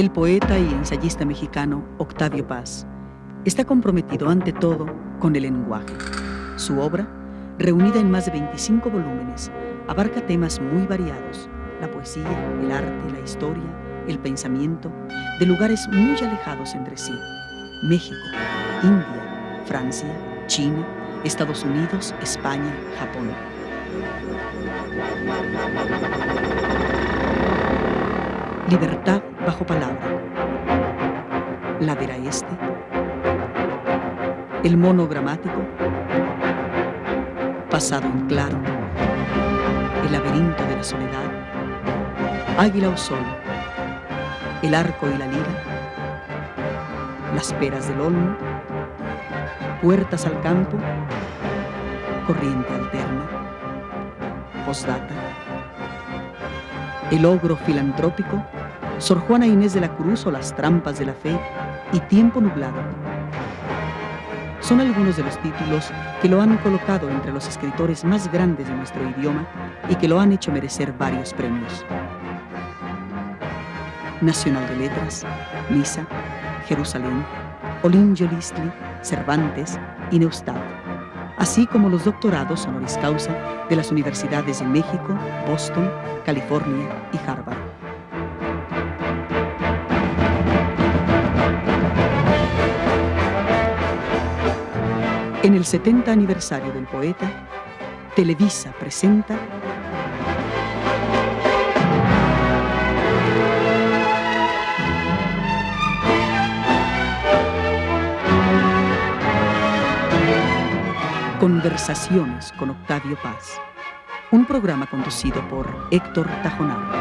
El poeta y ensayista mexicano Octavio Paz está comprometido ante todo con el lenguaje. Su obra, reunida en más de 25 volúmenes, abarca temas muy variados: la poesía, el arte, la historia, el pensamiento, de lugares muy alejados entre sí: México, India, Francia, China, Estados Unidos, España, Japón. Libertad bajo palabra, Ladera Este, El mono gramático, Pasado en claro, El laberinto de la soledad, Águila o sol, El arco y la lira, Las peras del olmo, Puertas al campo, Corriente alterna, Postdata, El ogro filantrópico, Sor Juana Inés de la Cruz o Las trampas de la fe y Tiempo nublado. Son algunos de los títulos que lo han colocado entre los escritores más grandes de nuestro idioma y que lo han hecho merecer varios premios: Nacional de Letras, Misa, Jerusalén, Olin Yolistli, Cervantes y Neustadt, así como los doctorados honoris causa de las universidades de México, Boston, California y Harvard. En el 70 aniversario del poeta, Televisa presenta Conversaciones con Octavio Paz, un programa conducido por Héctor Tajonar.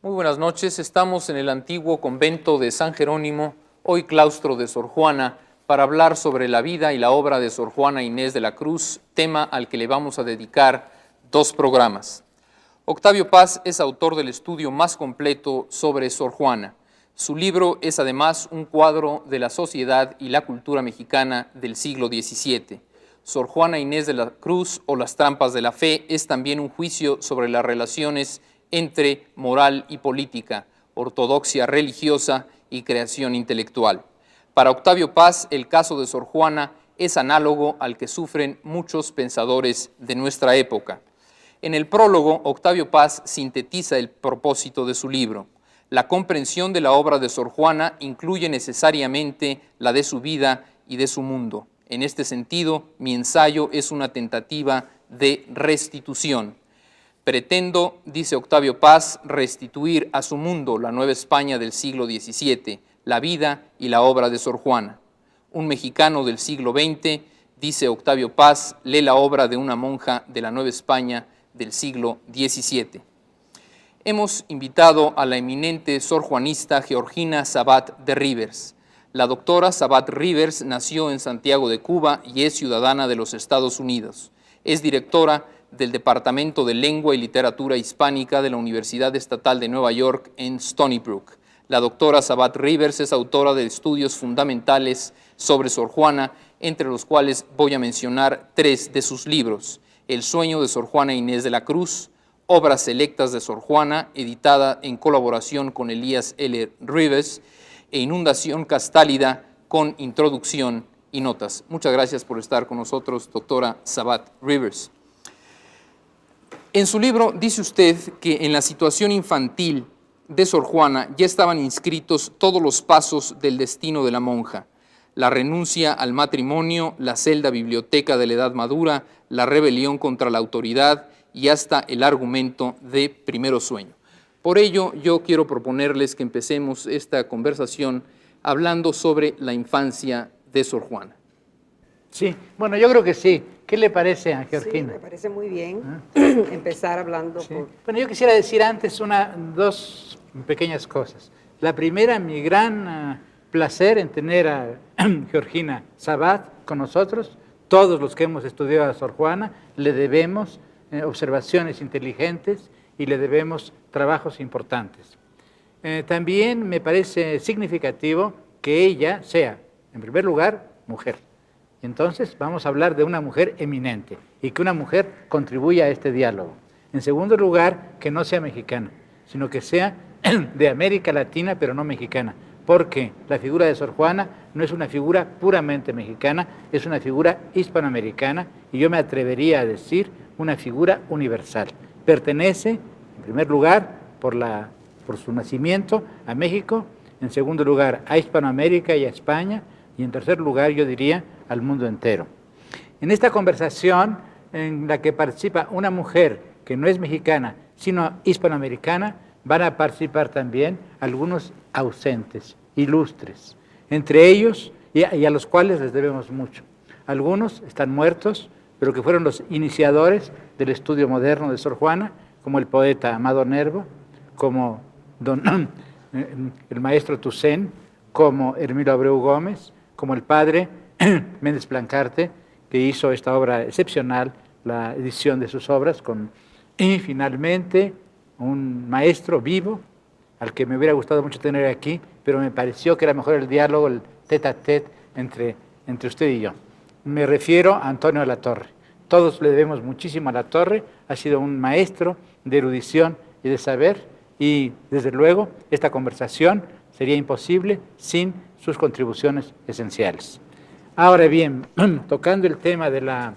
Muy buenas noches, estamos en el antiguo convento de San Jerónimo, hoy claustro de Sor Juana, para hablar sobre la vida y la obra de Sor Juana Inés de la Cruz, tema al que le vamos a dedicar 2 programas. Octavio Paz es autor del estudio más completo sobre Sor Juana. Su libro es además un cuadro de la sociedad y la cultura mexicana del siglo XVII. Sor Juana Inés de la Cruz o Las trampas de la fe es también un juicio sobre las relaciones entre moral y política, ortodoxia religiosa y creación intelectual. Para Octavio Paz, el caso de Sor Juana es análogo al que sufren muchos pensadores de nuestra época. En el prólogo, Octavio Paz sintetiza el propósito de su libro. La comprensión de la obra de Sor Juana incluye necesariamente la de su vida y de su mundo. En este sentido, mi ensayo es una tentativa de restitución. Pretendo, dice Octavio Paz, restituir a su mundo la Nueva España del siglo XVII, la vida y la obra de Sor Juana. Un mexicano del siglo XX, dice Octavio Paz, lee la obra de una monja de la Nueva España del siglo XVII. Hemos invitado a la eminente sorjuanista Georgina Sabat de Rivers. La doctora Sabat Rivers nació en Santiago de Cuba y es ciudadana de los Estados Unidos. Es directora del Departamento de Lengua y Literatura Hispánica de la Universidad Estatal de Nueva York en Stony Brook. La doctora Sabat Rivers es autora de estudios fundamentales sobre Sor Juana, entre los cuales voy a mencionar 3 de sus libros: El sueño de Sor Juana Inés de la Cruz, Obras selectas de Sor Juana, editada en colaboración con Elías L. Rivers, e Inundación Castálida, con introducción y notas. Muchas gracias por estar con nosotros, doctora Sabat Rivers. En su libro dice usted que en la situación infantil de Sor Juana ya estaban inscritos todos los pasos del destino de la monja: la renuncia al matrimonio, la celda biblioteca de la edad madura, la rebelión contra la autoridad y hasta el argumento de Primero Sueño. Por ello, yo quiero proponerles que empecemos esta conversación hablando sobre la infancia de Sor Juana. Sí, bueno, yo creo que sí. ¿Qué le parece a Georgina? Sí, me parece muy bien empezar hablando por... Bueno, yo quisiera decir antes 2 pequeñas cosas. La primera, mi gran placer en tener a Georgina Sabat con nosotros. Todos los que hemos estudiado a Sor Juana le debemos observaciones inteligentes y le debemos trabajos importantes. También me parece significativo que ella sea, en primer lugar, mujer. Entonces vamos a hablar de una mujer eminente y que una mujer contribuya a este diálogo. En segundo lugar, que no sea mexicana, sino que sea de América Latina, pero no mexicana, porque la figura de Sor Juana no es una figura puramente mexicana, es una figura hispanoamericana y yo me atrevería a decir una figura universal. Pertenece, en primer lugar, por su nacimiento a México, en segundo lugar a Hispanoamérica y a España, y en tercer lugar yo diría al mundo entero. En esta conversación en la que participa una mujer que no es mexicana, sino hispanoamericana, van a participar también algunos ausentes, ilustres, entre ellos y a los cuales les debemos mucho. Algunos están muertos, pero que fueron los iniciadores del estudio moderno de Sor Juana, como el poeta Amado Nervo, como el maestro Toussaint, como Hermilo Abreu Gómez, como el padre Méndez Plancarte, que hizo esta obra excepcional, la edición de sus obras, y finalmente un maestro vivo, al que me hubiera gustado mucho tener aquí, pero me pareció que era mejor el diálogo, el tete a tete entre usted y yo. Me refiero a Antonio de la Torre. Todos le debemos muchísimo a la Torre, ha sido un maestro de erudición y de saber, y desde luego esta conversación sería imposible sin sus contribuciones esenciales. Ahora bien, tocando el tema de la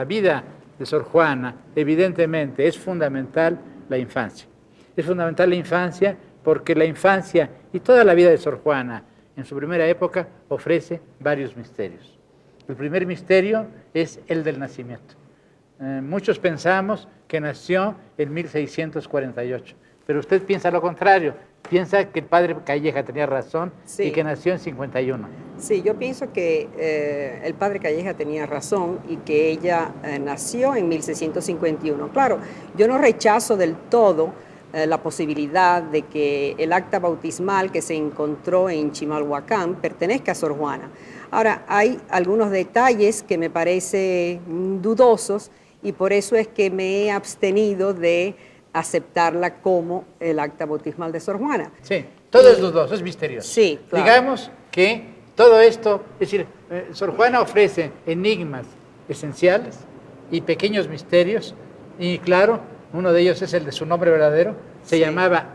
vida de Sor Juana, evidentemente es fundamental la infancia. Es fundamental la infancia porque la infancia y toda la vida de Sor Juana en su primera época ofrece varios misterios. El primer misterio es el del nacimiento. Muchos pensamos que nació en 1648, pero usted piensa lo contrario, piensa que el padre Calleja tenía razón, sí, y que nació en 51. Sí, yo pienso que el padre Calleja tenía razón y que ella nació en 1651. Claro, yo no rechazo del todo la posibilidad de que el acta bautismal que se encontró en Chimalhuacán pertenezca a Sor Juana. Ahora, hay algunos detalles que me parecen dudosos y por eso es que me he abstenido de aceptarla como el acta bautismal de Sor Juana. Sí, todo es dudoso, es misterioso. Sí, claro. Digamos que todo esto, es decir, Sor Juana ofrece enigmas esenciales y pequeños misterios, y claro, uno de ellos es el de su nombre verdadero. Se llamaba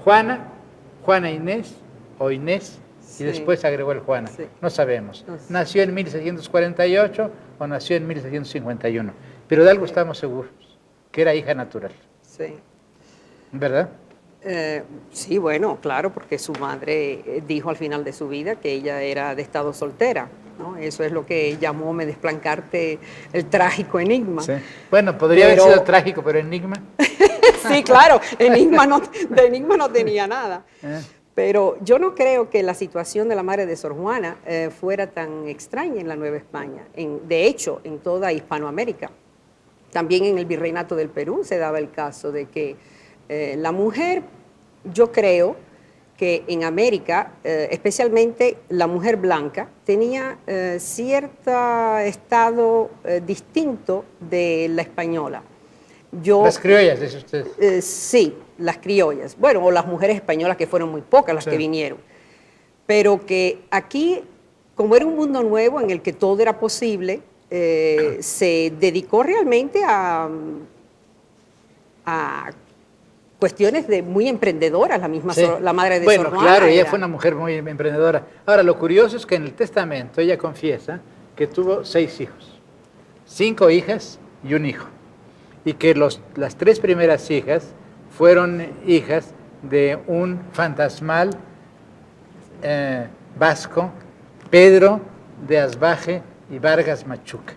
Juana Inés o Inés, y después agregó el Juana. Sí. No sabemos. ¿Nació en 1648 o nació en 1651? Pero de algo estamos seguros, que era hija natural. Sí. ¿Verdad? Sí, bueno, claro, porque su madre dijo al final de su vida que ella era de estado soltera, ¿no? Eso es lo que llamó Méndez Plancarte el trágico enigma. Sí. Bueno, podría haber sido trágico, pero enigma. Sí, claro, de enigma no tenía nada. Pero yo no creo que la situación de la madre de Sor Juana fuera tan extraña en la Nueva España. De hecho, en toda Hispanoamérica. También en el Virreinato del Perú se daba el caso de que la mujer, yo creo que en América, especialmente la mujer blanca, tenía cierto estado distinto de la española. Las criollas, dice usted. Sí, las criollas. Bueno, o las mujeres españolas, que fueron muy pocas las que vinieron. Pero que aquí, como era un mundo nuevo en el que todo era posible, se dedicó realmente a cuestiones muy emprendedoras, la misma la madre de Sor Juana. Bueno, claro, ella fue una mujer muy emprendedora. Ahora, lo curioso es que en el testamento ella confiesa que tuvo 6 hijos, 5 hijas y un hijo, y que las 3 primeras hijas fueron hijas de un fantasmal vasco, Pedro de Asbaje y Vargas Machuca.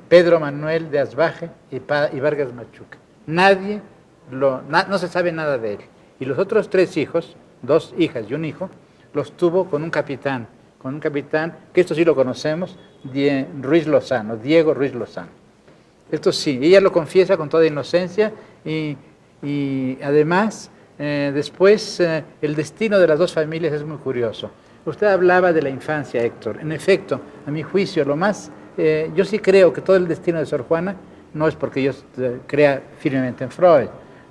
Pedro Manuel de Asbaje y Vargas Machuca. No se sabe nada de él. Y los otros 3 hijos, 2 hijas y un hijo, los tuvo con un capitán, que esto sí lo conocemos, Diego Ruiz Lozano. Esto sí, ella lo confiesa con toda inocencia y además después el destino de las 2 familias es muy curioso. Usted hablaba de la infancia, Héctor. En efecto, a mi juicio, yo sí creo que todo el destino de Sor Juana no es porque yo crea firmemente en Freud,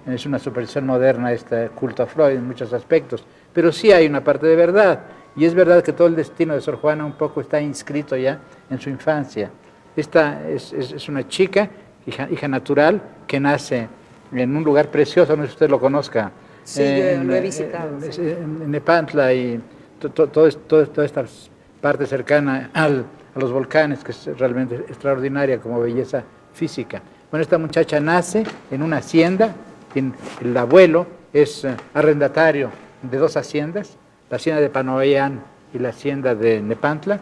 es una superstición moderna este culto a Freud en muchos aspectos, pero sí hay una parte de verdad, y es verdad que todo el destino de Sor Juana un poco está inscrito ya en su infancia. Esta es una chica, hija natural, que nace en un lugar precioso, no sé si usted lo conozca. Sí, yo lo he visitado. En Nepantla y toda esta parte cercana a los volcanes, que es realmente extraordinaria como belleza física. Bueno, esta muchacha nace en una hacienda, el abuelo es arrendatario de 2 haciendas, la hacienda de Panoyán y la hacienda de Nepantla.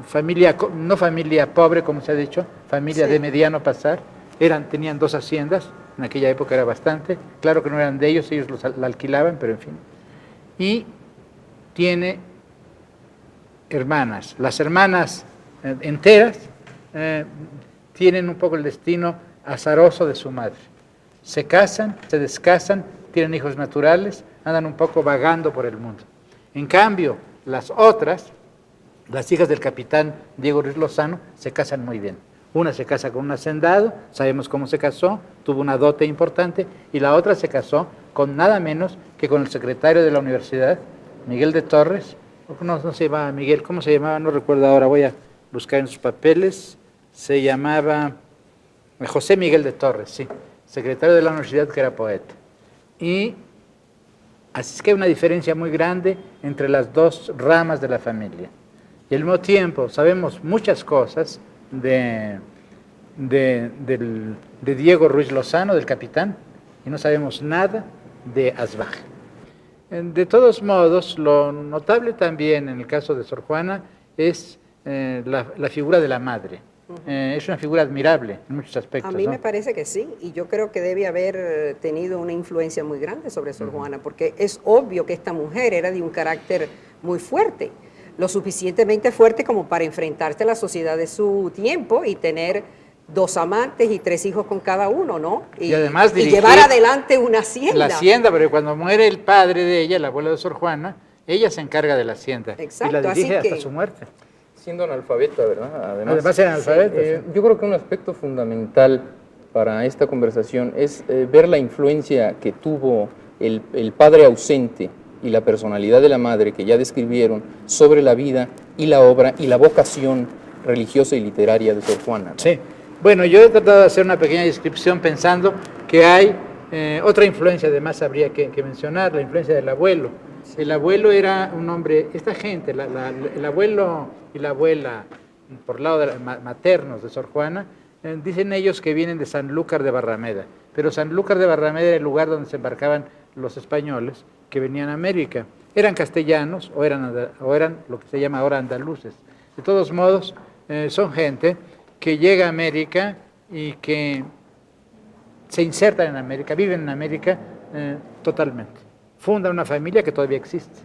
Familia, no familia pobre, como se ha dicho, familia de mediano pasar. Tenían 2 haciendas, en aquella época era bastante. Claro que no eran de ellos la alquilaban, pero en fin. Y tiene hermanas. Las hermanas enteras tienen un poco el destino azaroso de su madre. Se casan, se descasan, tienen hijos naturales, andan un poco vagando por el mundo. En cambio, las otras, las hijas del capitán Diego Ruiz Lozano, se casan muy bien. Una se casa con un hacendado, sabemos cómo se casó, tuvo una dote importante, y la otra se casó con nada menos que con el secretario de la universidad, Miguel de Torres. No se llamaba Miguel, ¿cómo se llamaba? No recuerdo ahora, voy a buscar en sus papeles. Se llamaba José Miguel de Torres, sí, secretario de la universidad, que era poeta. Y así es que hay una diferencia muy grande entre las 2 ramas de la familia. Y al mismo tiempo sabemos muchas cosas de Diego Ruiz Lozano, del capitán, y no sabemos nada de Asbach. De todos modos, lo notable también en el caso de Sor Juana es la figura de la madre. Es una figura admirable en muchos aspectos. A mí, ¿no?, me parece que sí, y yo creo que debe haber tenido una influencia muy grande sobre Sor Juana, porque es obvio que esta mujer era de un carácter muy fuerte, lo suficientemente fuerte como para enfrentarse a la sociedad de su tiempo y tener 2 amantes y 3 hijos con cada uno, ¿no? Y además llevar adelante una hacienda. La hacienda, pero cuando muere el padre de ella, el abuelo de Sor Juana, ella se encarga de la hacienda. Exacto, y la dirige hasta su muerte. Siendo analfabeta, ¿verdad? Además era analfabeta. Sí. Yo creo que un aspecto fundamental para esta conversación es ver la influencia que tuvo el padre ausente y la personalidad de la madre que ya describieron sobre la vida y la obra y la vocación religiosa y literaria de Sor Juana, ¿no? Sí. Bueno, yo he tratado de hacer una pequeña descripción pensando que hay otra influencia, además habría que mencionar, la influencia del abuelo. El abuelo era un hombre, esta gente, el abuelo y la abuela, por lado de maternos de Sor Juana, dicen ellos que vienen de Sanlúcar de Barrameda, pero Sanlúcar de Barrameda era el lugar donde se embarcaban los españoles que venían a América. Eran castellanos o eran lo que se llama ahora andaluces. De todos modos, son gente que llega a América y que se insertan en América, viven en América totalmente. Fundan una familia que todavía existe.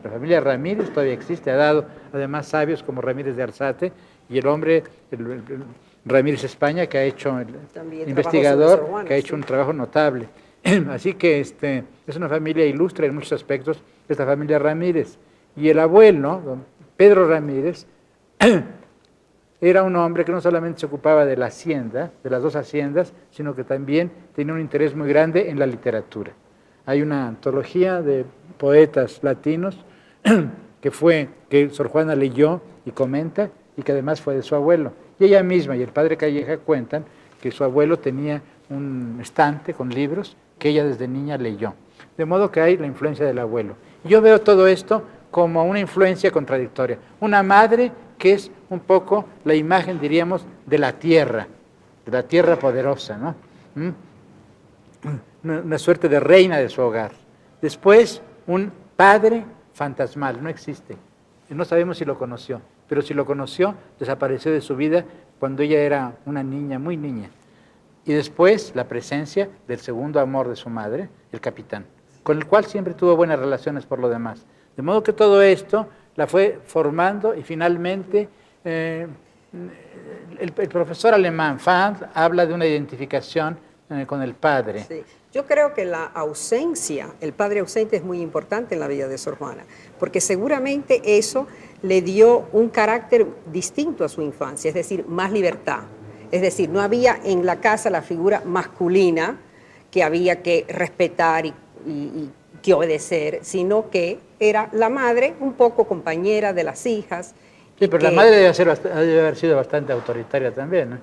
La familia Ramírez todavía existe, ha dado además sabios como Ramírez de Arzate y el hombre, el Ramírez España, que ha hecho, el investigador, Juana, que ha hecho un trabajo notable. Así que es una familia ilustre en muchos aspectos, esta familia Ramírez. Y el abuelo, don Pedro Ramírez, era un hombre que no solamente se ocupaba de la hacienda, de las 2 haciendas, sino que también tenía un interés muy grande en la literatura. Hay una antología de poetas latinos que Sor Juana leyó y comenta, y que además fue de su abuelo. Y ella misma y el padre Calleja cuentan que su abuelo tenía un estante con libros que ella desde niña leyó. De modo que hay la influencia del abuelo. Yo veo todo esto como una influencia contradictoria. Una madre que es un poco la imagen, diríamos, de la tierra poderosa, ¿no? Una suerte de reina de su hogar. Después, un padre fantasmal, no existe. No sabemos si lo conoció, pero si lo conoció, desapareció de su vida cuando ella era una niña, muy niña. Y después, la presencia del segundo amor de su madre, el capitán, con el cual siempre tuvo buenas relaciones por lo demás. De modo que todo esto la fue formando y finalmente el profesor alemán Fand habla de una identificación con el padre. Sí. Yo creo que la ausencia, el padre ausente es muy importante en la vida de Sor Juana, porque seguramente eso le dio un carácter distinto a su infancia, es decir, más libertad. Es decir, no había en la casa la figura masculina que había que respetar y que obedecer, sino que era la madre un poco compañera de las hijas. Sí, pero la madre debe haber sido bastante autoritaria también, ¿no?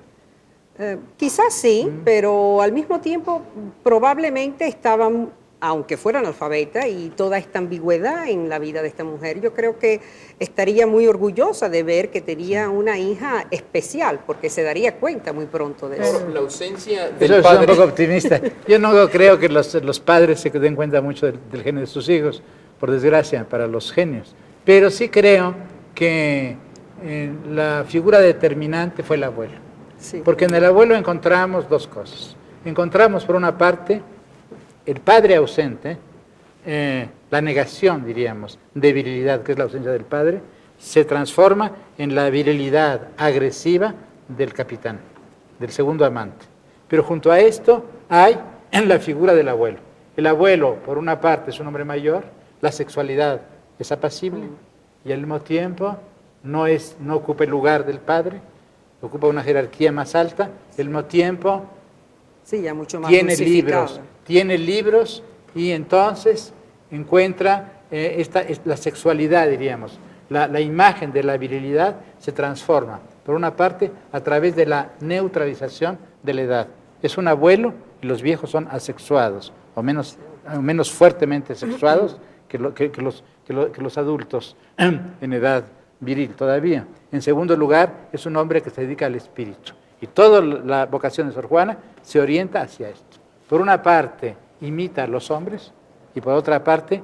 Quizás sí, pero al mismo tiempo probablemente estaban, aunque fuera analfabeta, y toda esta ambigüedad en la vida de esta mujer, yo creo que estaría muy orgullosa de ver que tenía una hija especial, porque se daría cuenta muy pronto de eso. La ausencia del Eso es padre. un poco optimista. Yo no creo que los padres se den cuenta mucho del genio de sus hijos, por desgracia, para los genios. Pero sí creo que la figura determinante fue el abuelo. Sí. Porque en el abuelo encontramos dos cosas. Encontramos, por una parte, el padre ausente, la negación, diríamos, de virilidad, que es la ausencia del padre, se transforma en la virilidad agresiva del capitán, del segundo amante. Pero junto a esto hay en la figura del abuelo. El abuelo, por una parte, es un hombre mayor, la sexualidad es apacible y al mismo tiempo no ocupa el lugar del padre, ocupa una jerarquía más alta, al mismo tiempo Sí, ya mucho más tiene dulcificado. libros y entonces encuentra la sexualidad, diríamos, la imagen de la virilidad se transforma, por una parte, a través de la neutralización de la edad. Es un abuelo y los viejos son asexuados, o menos fuertemente sexuados que los adultos en edad viril todavía. En segundo lugar, es un hombre que se dedica al espíritu. Y toda la vocación de Sor Juana se orienta hacia esto. Por una parte, imita a los hombres y por otra parte,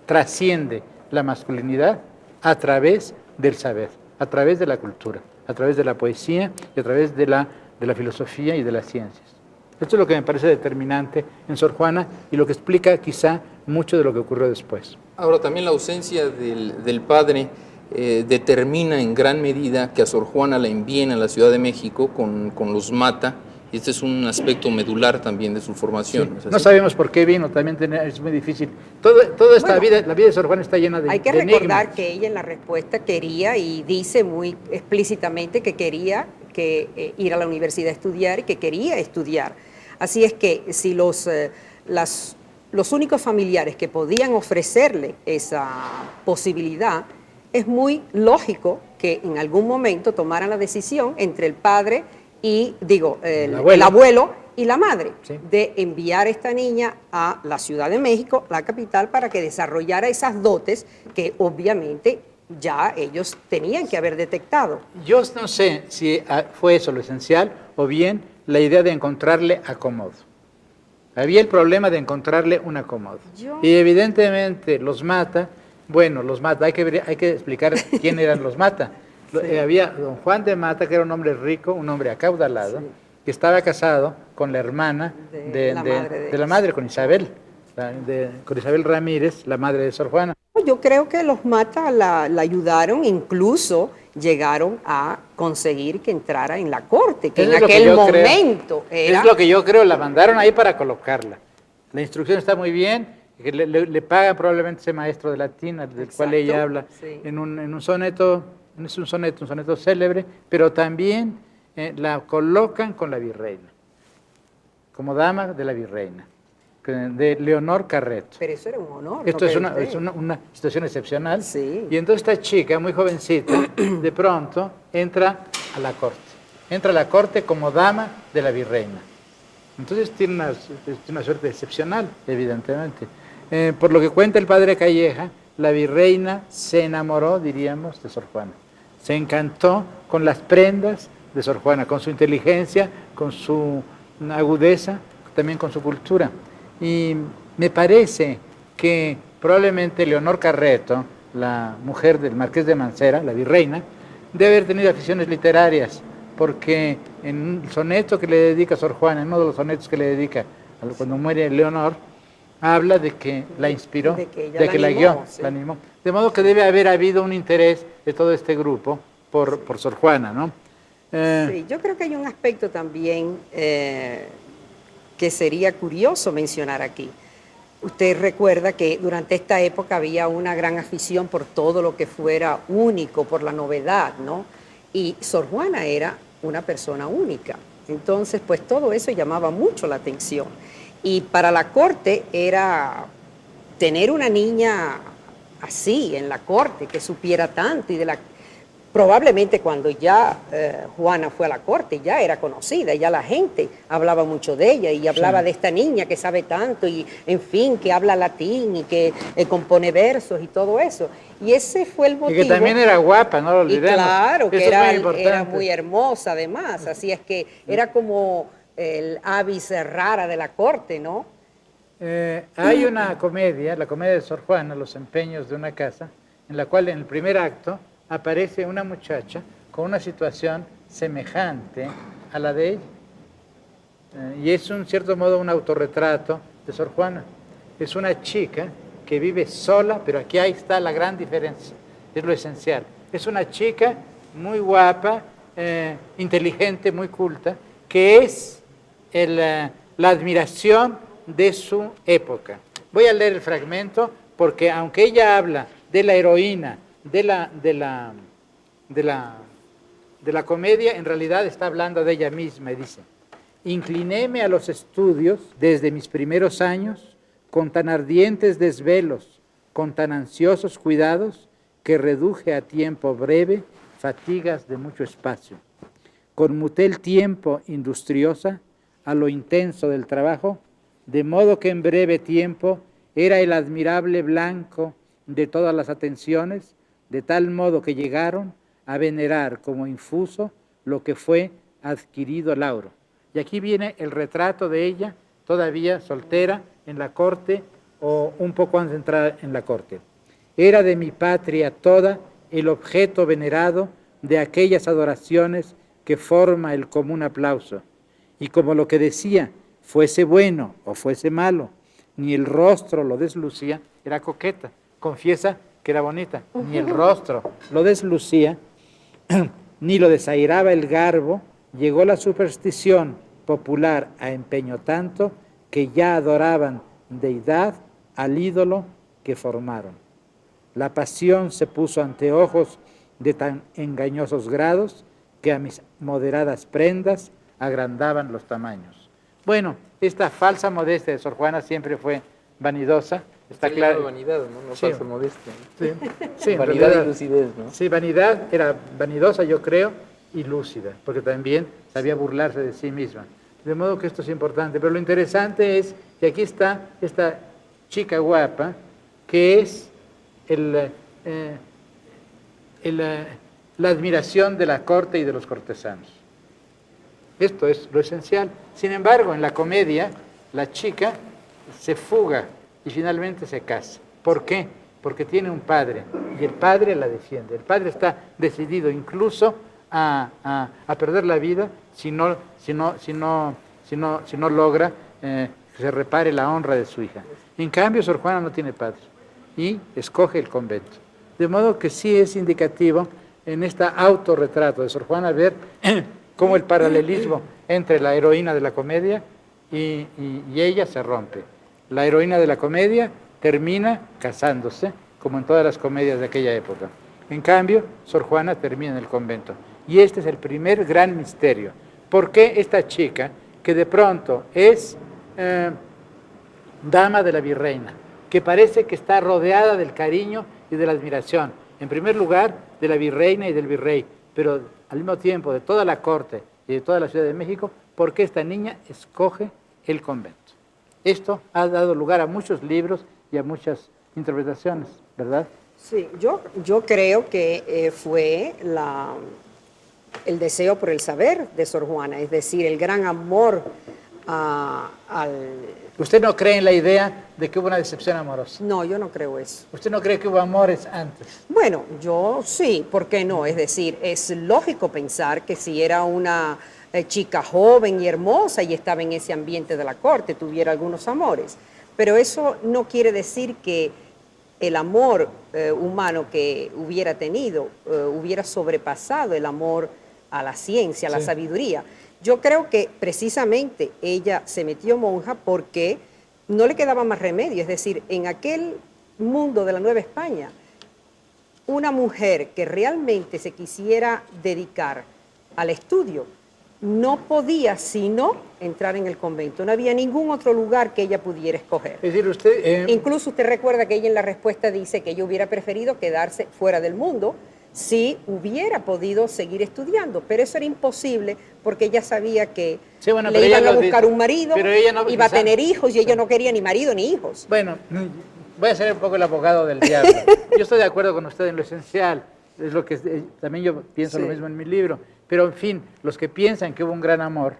trasciende la masculinidad a través del saber, a través de la cultura, a través de la poesía y a través de la filosofía y de las ciencias. Esto es lo que me parece determinante en Sor Juana y lo que explica quizá mucho de lo que ocurrió después. Ahora, también la ausencia del padre determina en gran medida que a Sor Juana la envíen a la Ciudad de México con los Mata, y este es un aspecto medular también de su formación. Sí. No sabemos por qué vino, también es muy difícil. Toda esta vida, la vida de Sor Juana está llena de Hay que de recordar enigmas. que ella en la respuesta quería, y dice muy explícitamente que quería ir a la universidad a estudiar y que quería estudiar. Así es que si los únicos familiares que podían ofrecerle esa posibilidad, es muy lógico que en algún momento tomaran la decisión entre el padre y, el abuelo y la madre, Sí. de enviar a esta niña a la Ciudad de México, la capital, para que desarrollara esas dotes que obviamente ya ellos tenían que haber detectado. Yo no sé si fue eso lo esencial o bien la idea de encontrarle acomodo. Había el problema de encontrarle un acomodo. Y evidentemente los Mata, hay que explicar quién eran los Mata. Sí. Había don Juan de Mata, que era un hombre rico, un hombre acaudalado, Sí. que estaba casado con la hermana de la madre, con Isabel, con Isabel Ramírez, la madre de Sor Juana. Yo creo que los Mata la ayudaron, incluso llegaron a conseguir que entrara en la corte, que Eso en es lo que aquel yo creo. momento era... Es lo que yo creo, la mandaron ahí para colocarla. La instrucción está muy bien, que le paga probablemente ese maestro de latín, del cual Exacto, ella habla, sí. en un soneto, no es un soneto célebre, pero también la colocan con la virreina, como dama de la virreina, de Leonor Carreto. Pero eso era un honor. Esto ¿no es cree usted? una situación excepcional. Sí. Y entonces esta chica, muy jovencita, de pronto entra a la corte. Entra a la corte como dama de la virreina. Entonces tiene una suerte excepcional, evidentemente. Por lo que cuenta el padre Calleja, la virreina se enamoró, diríamos, de Sor Juana. Se encantó con las prendas de Sor Juana, con su inteligencia, con su agudeza, también con su cultura. Y me parece que probablemente Leonor Carreto, la mujer del marqués de Mancera, la virreina, debe haber tenido aficiones literarias, porque en un soneto que le dedica Sor Juana, en uno de los sonetos que le dedica cuando muere Leonor, habla de que la inspiró, De que ella de la que la animó, guió, sí. la animó. De modo que debe haber habido un interés de todo este grupo por Sor Juana, ¿no? Sí, yo creo que hay un aspecto también que sería curioso mencionar aquí. Usted recuerda que durante esta época había una gran afición por todo lo que fuera único, por la novedad, ¿no? Y Sor Juana era una persona única. Entonces, pues todo eso llamaba mucho la atención. Y para la corte era tener una niña así en la corte, que supiera tanto y probablemente cuando ya Juana fue a la corte ya era conocida, ya la gente hablaba mucho de ella y hablaba de esta niña que sabe tanto y en fin, que habla latín y que compone versos y todo eso. Y ese fue el motivo. Y que también era guapa, no lo olvidemos. Y claro, que eso era muy hermosa además, así es que era como el avis rara de la corte, ¿no? Hay una comedia, la comedia de Sor Juana, Los empeños de una casa, en la cual en el primer acto aparece una muchacha con una situación semejante a la de ella. Y es en cierto modo un autorretrato de Sor Juana. Es una chica que vive sola, pero aquí ahí está la gran diferencia, es lo esencial. Es una chica muy guapa, inteligente, muy culta, que es la admiración de su época. Voy a leer el fragmento porque aunque ella habla de la heroína de la comedia, en realidad está hablando de ella misma y dice: inclinéme a los estudios desde mis primeros años con tan ardientes desvelos, con tan ansiosos cuidados, que reduje a tiempo breve fatigas de mucho espacio. Conmuté el tiempo industriosa a lo intenso del trabajo, de modo que en breve tiempo era el admirable blanco de todas las atenciones, de tal modo que llegaron a venerar como infuso lo que fue adquirido lauro. Y aquí viene el retrato de ella, todavía soltera, en la corte, o un poco antes de entrar en la corte. Era de mi patria toda el objeto venerado de aquellas adoraciones que forma el común aplauso. Y como lo que decía fuese bueno o fuese malo, ni el rostro lo deslucía, era coqueta, confiesa que era bonita, ni el rostro lo deslucía, ni lo desairaba el garbo, llegó la superstición popular a empeño tanto que ya adoraban deidad al ídolo que formaron. La pasión se puso ante ojos de tan engañosos grados que a mis moderadas prendas agrandaban los tamaños. Bueno, esta falsa modestia de Sor Juana siempre fue vanidosa, está claro. Vanidad, ¿no? No Sí. falsa modestia. Sí, sí, Vanidad realidad, y lucidez, ¿no? Sí, vanidad, era vanidosa, yo creo, y lúcida, porque también sabía burlarse de sí misma. De modo que esto es importante, pero lo interesante es que aquí está esta chica guapa, que es la admiración de la corte y de los cortesanos. Esto es lo esencial. Sin embargo, en la comedia, la chica se fuga y finalmente se casa. ¿Por qué? Porque tiene un padre y el padre la defiende. El padre está decidido incluso a perder la vida si no logra que se repare la honra de su hija. En cambio, Sor Juana no tiene padre y escoge el convento. De modo que sí es indicativo en este autorretrato de Sor Juana ver cómo el paralelismo entre la heroína de la comedia y ella se rompe. La heroína de la comedia termina casándose, como en todas las comedias de aquella época. En cambio, Sor Juana termina en el convento. Y este es el primer gran misterio. ¿Por qué esta chica, que de pronto es dama de la virreina, que parece que está rodeada del cariño y de la admiración, en primer lugar de la virreina y del virrey, pero al mismo tiempo de toda la corte y de toda la Ciudad de México, ¿por qué esta niña escoge el convento? Esto ha dado lugar a muchos libros y a muchas interpretaciones, ¿verdad? Sí, yo creo que fue el deseo por el saber de Sor Juana, es decir, el gran amor al... ¿Usted no cree en la idea de que hubo una decepción amorosa? No, yo no creo eso. ¿Usted no cree que hubo amores antes? Bueno, yo sí, ¿por qué no? Es decir, es lógico pensar que si era una chica joven y hermosa y estaba en ese ambiente de la corte, tuviera algunos amores. Pero eso no quiere decir que el amor humano que hubiera tenido hubiera sobrepasado el amor a la ciencia, a la sabiduría. Yo creo que precisamente ella se metió monja porque no le quedaba más remedio. Es decir, en aquel mundo de la Nueva España, una mujer que realmente se quisiera dedicar al estudio, no podía sino entrar en el convento. No había ningún otro lugar que ella pudiera escoger. Es decir, usted... Incluso usted recuerda que ella en la respuesta dice que ella hubiera preferido quedarse fuera del mundo si hubiera podido seguir estudiando, pero eso era imposible porque ella sabía que Sí, bueno, le pero iban ella a lo buscar dice, un marido, pero ella no- iba a quizá- tener hijos y ella no quería ni marido ni hijos. Bueno, voy a ser un poco el abogado del diablo. Yo estoy de acuerdo con usted en lo esencial, es lo que también yo pienso Sí. lo mismo en mi libro, pero en fin, los que piensan que hubo un gran amor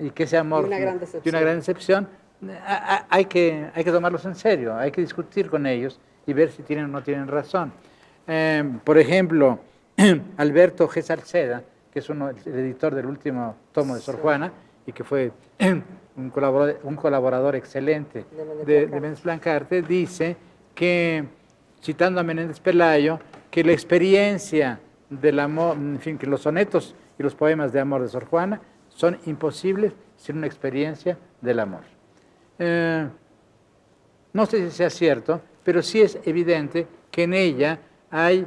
y que ese amor Y una gran y decepción. una gran decepción, hay que tomarlos en serio, hay que discutir con ellos y ver si tienen o no tienen razón. Por ejemplo, Alberto G. Salceda, que es el editor del último tomo de Sor Juana y que fue un colaborador excelente de Méndez Blancarte, dice que, citando a Menéndez Pelayo, que la experiencia del amor, en fin, que los sonetos y los poemas de amor de Sor Juana son imposibles sin una experiencia del amor. No sé si sea cierto, pero sí es evidente que en ella hay,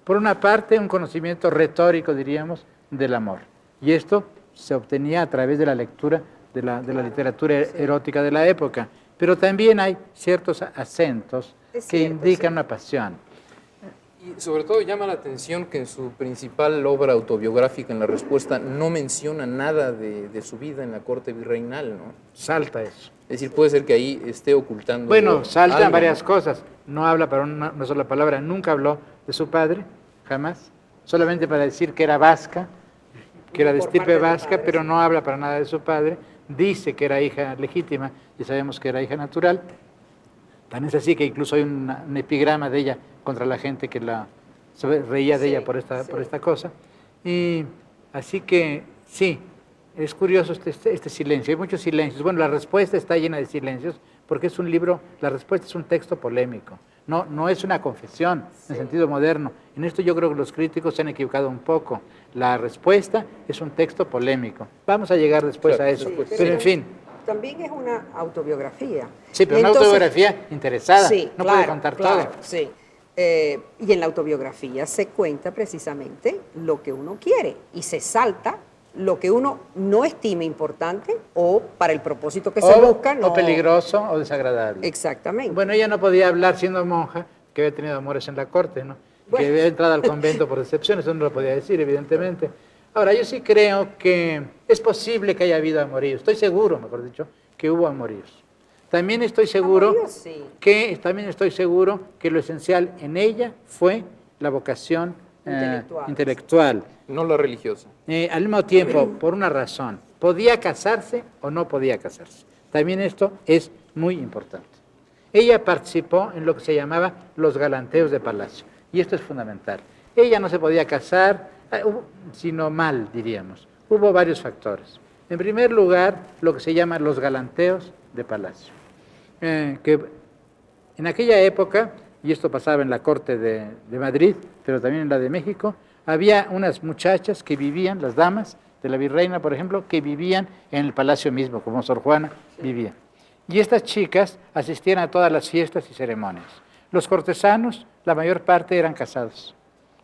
por una parte, un conocimiento retórico, diríamos, del amor. Y esto se obtenía a través de la lectura de la literatura erótica de la época. Pero también hay ciertos acentos Es que cierto, indican sí. una pasión. Y sobre todo llama la atención que en su principal obra autobiográfica, en la respuesta, no menciona nada de su vida en la corte virreinal, ¿no? Salta eso. Es decir, puede ser que ahí esté ocultando. Bueno, saltan algo, varias ¿no? cosas. No habla para una sola palabra. Nunca habló de su padre, jamás. Solamente para decir que era vasca, que era de Por estirpe parte del vasca, padre, pero sí. no habla para nada de su padre. Dice que era hija legítima y sabemos que era hija natural. Tan es así que incluso hay un epigrama de ella contra la gente que se reía de Sí, ella por sí. esta cosa. Y así que sí, es curioso este silencio. Hay muchos silencios. Bueno, la respuesta está llena de silencios porque es un libro, la respuesta es un texto polémico. No es una confesión en sentido moderno. En esto yo creo que los críticos se han equivocado un poco. La respuesta es un texto polémico. Vamos a llegar después Claro, a eso. Sí, Pero en fin, También es una autobiografía. sí, pero una Entonces- autobiografía interesada. Sí, No claro, puede contar claro, todo. sí. Y en la autobiografía se cuenta precisamente lo que uno quiere y se salta lo que uno no estime importante o para el propósito que se busca. No. O peligroso o desagradable. Exactamente. Bueno, ella no podía hablar siendo monja, que había tenido amores en la corte, ¿no? Bueno. Que había entrado al convento por decepción, eso no lo podía decir, evidentemente. Ahora, yo sí creo que es posible que haya habido amoríos. Estoy seguro, mejor dicho, que hubo amoríos. También estoy seguro Amoríos, sí. que lo esencial en ella fue la vocación intelectual. No la religiosa. Al mismo tiempo, por una razón, podía casarse o no podía casarse. También esto es muy importante. Ella participó en lo que se llamaba los galanteos de palacio, y esto es fundamental. Ella no se podía casar, sino mal, diríamos. Hubo varios factores. En primer lugar, lo que se llama los galanteos de palacio, que en aquella época, y esto pasaba en la corte de Madrid, pero también en la de México, había unas muchachas que vivían, las damas de la virreina, por ejemplo, que vivían en el palacio mismo, como Sor Juana vivía. Y estas chicas asistían a todas las fiestas y ceremonias. Los cortesanos, la mayor parte eran casados.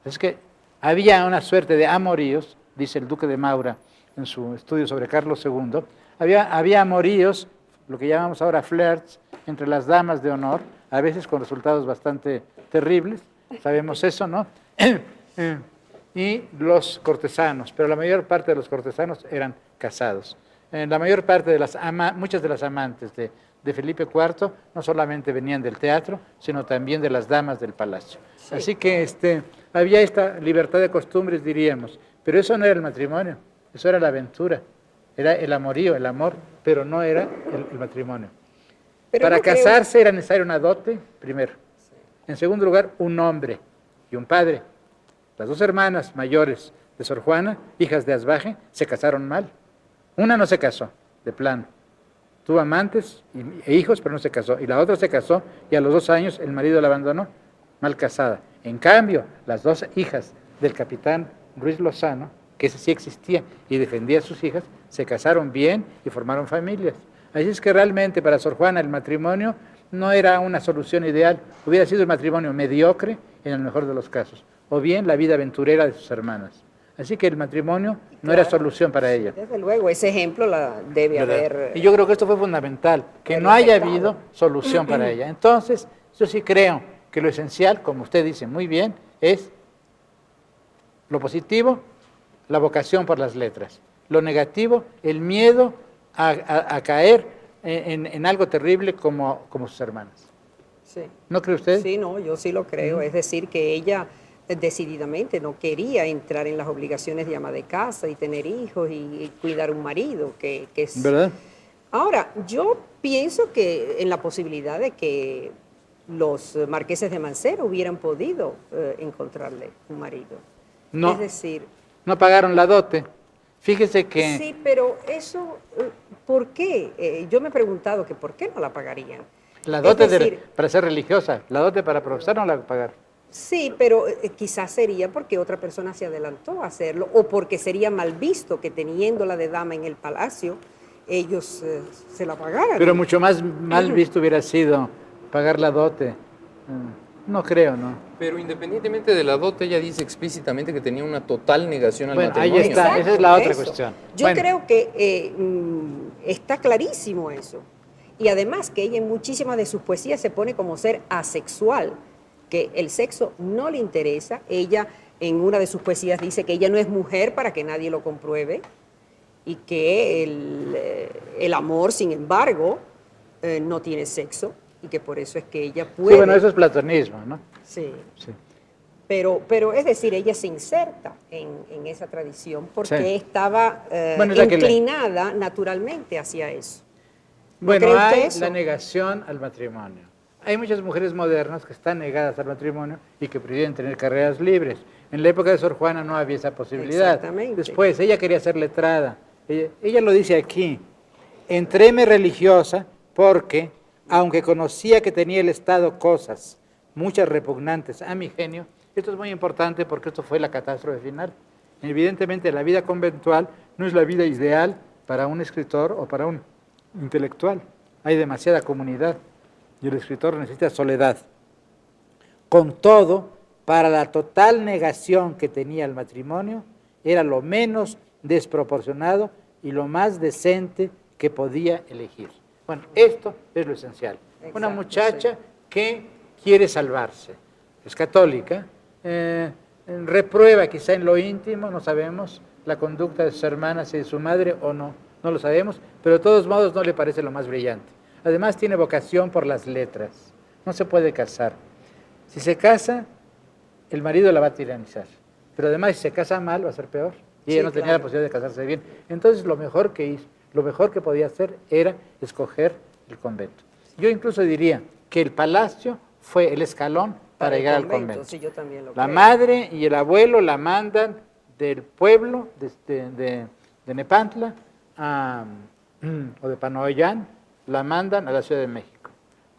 Es que había una suerte de amoríos, dice el duque de Maura en su estudio sobre Carlos II, había amoríos, lo que llamamos ahora flirts, entre las damas de honor, a veces con resultados bastante terribles, sabemos eso, ¿no? Y los cortesanos, pero la mayor parte de los cortesanos eran casados. La mayor parte de muchas de las amantes de Felipe IV no solamente venían del teatro, sino también de las damas del palacio. Sí. Así que había esta libertad de costumbres, diríamos, pero eso no era el matrimonio, eso era la aventura, era el amorío, el amor, pero no era el matrimonio. Pero Para no creo- casarse era necesario una dote, primero. En segundo lugar, un hombre y un padre. Las dos hermanas mayores de Sor Juana, hijas de Asbaje, se casaron mal. Una no se casó, de plano. Tuvo amantes e hijos, pero no se casó. Y la otra se casó y a los 2 años el marido la abandonó, mal casada. En cambio, las 2 hijas del capitán Ruiz Lozano, que ese sí existía y defendía a sus hijas, se casaron bien y formaron familias. Así es que realmente para Sor Juana el matrimonio no era una solución ideal. Hubiera sido el matrimonio mediocre en el mejor de los casos, o bien la vida aventurera de sus hermanas. Así que el matrimonio no era solución para ella. Desde luego, ese ejemplo la debe ¿Verdad? haber. Y yo creo que esto fue fundamental, que no haya habido solución para ella. Entonces, yo sí creo que lo esencial, como usted dice muy bien, es lo positivo, la vocación por las letras. Lo negativo, el miedo a caer en algo terrible como sus hermanas. Sí. ¿No cree usted? Sí, no, yo sí lo creo. Es decir, que ella decididamente no quería entrar en las obligaciones de ama de casa y tener hijos y cuidar un marido, que es... ¿Verdad? Ahora, yo pienso que en la posibilidad de que los marqueses de Mancera hubieran podido encontrarle un marido. No. Es decir... No pagaron la dote. Fíjese que... Sí, pero eso, ¿por qué? Yo me he preguntado que por qué no la pagarían. La dote Es decir, para ser religiosa, la dote para profesar no la pagaron. sí, pero quizás sería porque otra persona se adelantó a hacerlo o porque sería mal visto que teniéndola de dama en el palacio, ellos se la pagaran. Pero mucho más mal visto hubiera sido pagar la dote. No creo, ¿no? Pero independientemente de la dote, ella dice explícitamente que tenía una total negación al Bueno, ahí matrimonio. está. Exacto, esa es la otra eso. cuestión. Yo Bueno. creo que está clarísimo eso. Y además que ella en muchísimas de sus poesías se pone como ser asexual, que el sexo no le interesa. Ella en una de sus poesías dice que ella no es mujer para que nadie lo compruebe y que el amor, sin embargo, no tiene sexo y que por eso es que ella puede... Sí, bueno, eso es platonismo, ¿no? Sí. Sí. Pero es decir, ella se inserta en esa tradición porque Sí. estaba Bueno, es la que inclinada naturalmente hacia eso. ¿No Bueno, cree usted hay eso? la negación al matrimonio. Hay muchas mujeres modernas que están negadas al matrimonio y que prefieren tener carreras libres. En la época de Sor Juana no había esa posibilidad. Exactamente. Después, ella quería ser letrada. Ella lo dice aquí. Entréme religiosa porque, aunque conocía que tenía el Estado cosas, muchas repugnantes a mi genio, esto es muy importante porque esto fue la catástrofe final. Evidentemente, la vida conventual no es la vida ideal para un escritor o para un intelectual. Hay demasiada comunidad y el escritor necesita soledad. Con todo, para la total negación que tenía el matrimonio, era lo menos desproporcionado y lo más decente que podía elegir. Bueno, esto es lo esencial. Una Exacto, muchacha sí. que quiere salvarse, es católica, reprueba quizá en lo íntimo, no sabemos, la conducta de sus hermanas y de su madre o no, no lo sabemos, pero de todos modos no le parece lo más brillante. Además tiene vocación por las letras, no se puede casar. Si se casa, el marido la va a tiranizar, pero además si se casa mal va a ser peor, y ella Sí, no tenía claro. la posibilidad de casarse bien. Entonces lo mejor que hizo, lo mejor que podía hacer era escoger el convento. Yo incluso diría que el palacio fue el escalón para el llegar al convento. Sí, yo también lo La creo. madre y el abuelo la mandan del pueblo de Nepantla o de Panoyán, la mandan a la Ciudad de México,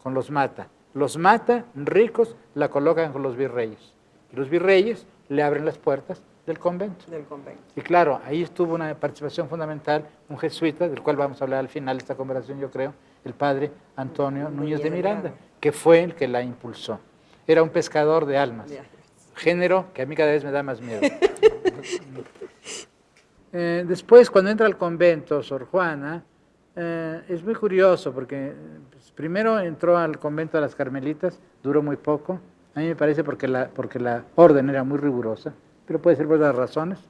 con los mata. Los mata, ricos, la colocan con los virreyes. Y los virreyes le abren las puertas del convento. Del convento. Y claro, ahí estuvo una participación fundamental, un jesuita, del cual vamos a hablar al final de esta conversación, yo creo, el padre Antonio Núñez de Miranda, que fue el que la impulsó. Era un pescador de almas, Ya. género que a mí cada vez me da más miedo. Después, cuando entra al convento, Sor Juana, es muy curioso porque pues, primero entró al convento de las Carmelitas, duró muy poco, a mí me parece porque la orden era muy rigurosa, pero puede ser por otras razones,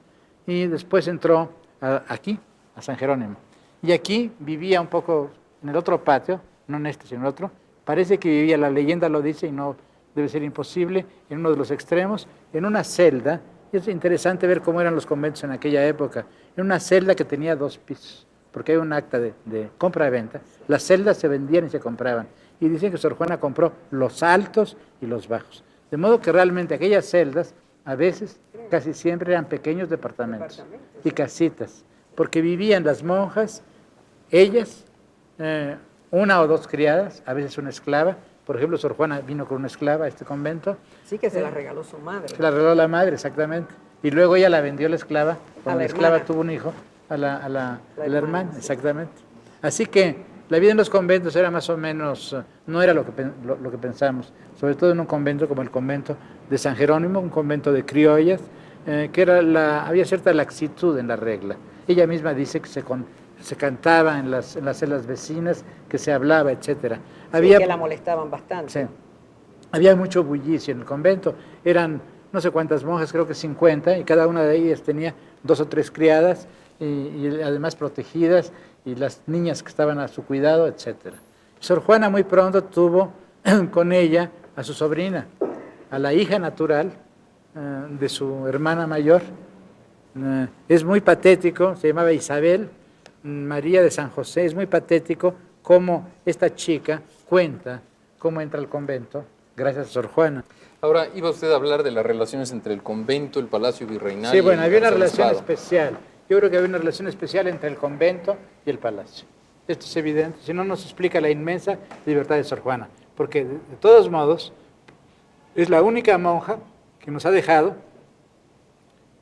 y después entró aquí, a San Jerónimo, y aquí vivía un poco en el otro patio, no en este, sino en el otro, parece que vivía, la leyenda lo dice y no debe ser imposible, en uno de los extremos, en una celda. Y es interesante ver cómo eran los conventos en aquella época, en una celda que tenía 2 pisos, porque hay un acta de compra-venta, las celdas se vendían y se compraban, y dicen que Sor Juana compró los altos y los bajos, de modo que realmente aquellas celdas, a veces, casi siempre eran pequeños departamentos y casitas, porque vivían las monjas, ellas, una o 2 criadas, a veces una esclava. Por ejemplo, Sor Juana vino con una esclava a este convento. Sí, que se la regaló su madre. Se la regaló la madre, exactamente. Y luego ella la vendió la esclava, cuando la esclava hermana. tuvo un hijo, a la hermana, sí. exactamente. Así que la vida en los conventos era más o menos, no era lo que pensamos, sobre todo en un convento como el convento de San Jerónimo, un convento de criollas, que había cierta laxitud en la regla. Ella misma dice que se cantaba en las celas vecinas, que se hablaba, etc. Sí, que la molestaban bastante. Sí, había mucho bullicio en el convento. Eran no sé cuántas monjas, creo que 50, y cada una de ellas tenía 2 o 3 criadas, y además protegidas, y las niñas que estaban a su cuidado, etc. Sor Juana muy pronto tuvo con ella a su sobrina, a la hija natural de su hermana mayor. Es muy patético, se llamaba Isabel María de San José. Es muy patético cómo esta chica cuenta cómo entra al convento gracias a Sor Juana. Ahora, iba usted a hablar de las relaciones entre el convento, el palacio virreinal. Sí, bueno, y el había una relación arzobispado. especial. Yo creo que había una relación especial entre el convento y el palacio. Esto es evidente, si no nos explica la inmensa libertad de Sor Juana, porque de todos modos es la única monja que nos ha dejado.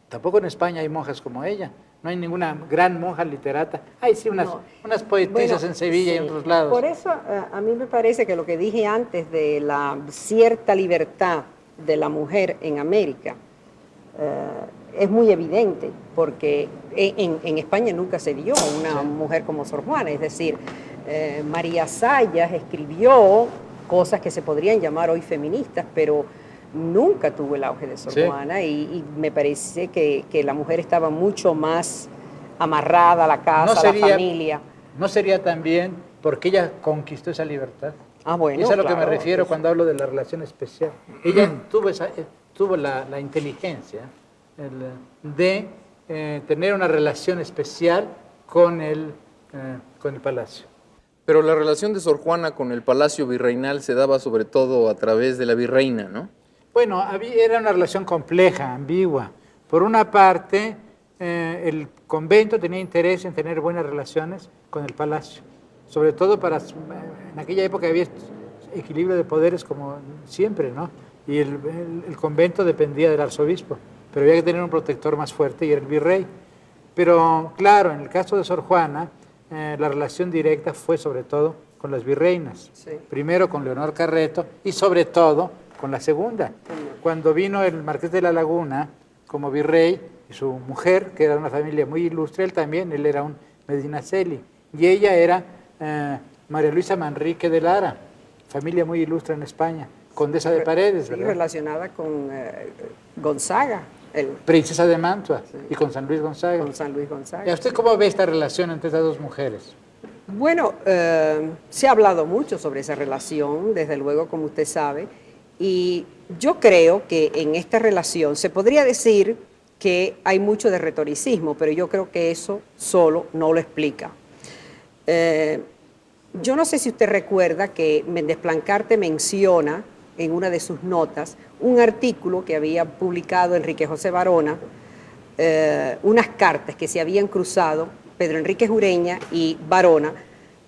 Tampoco en España hay monjas como ella, no hay ninguna gran monja literata. Hay sí unas poetisas en Sevilla y en otros lados. Por eso a mí me parece que lo que dije antes de la cierta libertad de la mujer en América es muy evidente, porque en España nunca se vio una mujer como Sor Juana. Es decir, María Sayas escribió cosas que se podrían llamar hoy feministas, pero nunca tuvo el auge de Sor Juana, y me parece que la mujer estaba mucho más amarrada a la casa, a la familia. ¿No sería también porque ella conquistó esa libertad? Ah, bueno, es a lo claro, que me refiero cuando hablo de la relación especial. Ella tuvo la inteligencia de tener una relación especial con el palacio. Pero la relación de Sor Juana con el palacio virreinal se daba sobre todo a través de la virreina, ¿no? Bueno, era una relación compleja, ambigua. Por una parte, el convento tenía interés en tener buenas relaciones con el palacio, sobre todo en aquella época había equilibrio de poderes como siempre, ¿no? Y el convento dependía del arzobispo, pero había que tener un protector más fuerte y era el virrey. Pero claro, en el caso de Sor Juana, la relación directa fue sobre todo con las virreinas. Sí. Primero con Leonor Carreto y sobre todo con la segunda. Cuando vino el Marqués de la Laguna como virrey y su mujer, que era una familia muy ilustre, él era un Medinaceli, y ella era María Luisa Manrique de Lara, familia muy ilustre en España, condesa de Paredes, ¿verdad? Relacionada con Gonzaga. Princesa de Mantua, y con San Luis Gonzaga. Con San Luis Gonzaga. ¿Y a usted cómo ve esta relación entre estas dos mujeres? Bueno, se ha hablado mucho sobre esa relación, desde luego, como usted sabe, y yo creo que en esta relación se podría decir que hay mucho de retoricismo, pero yo creo que eso solo no lo explica. Yo no sé si usted recuerda que Méndez Plancarte menciona en una de sus notas un artículo que había publicado Enrique José Varona, unas cartas que se habían cruzado Pedro Enríquez Ureña y Varona,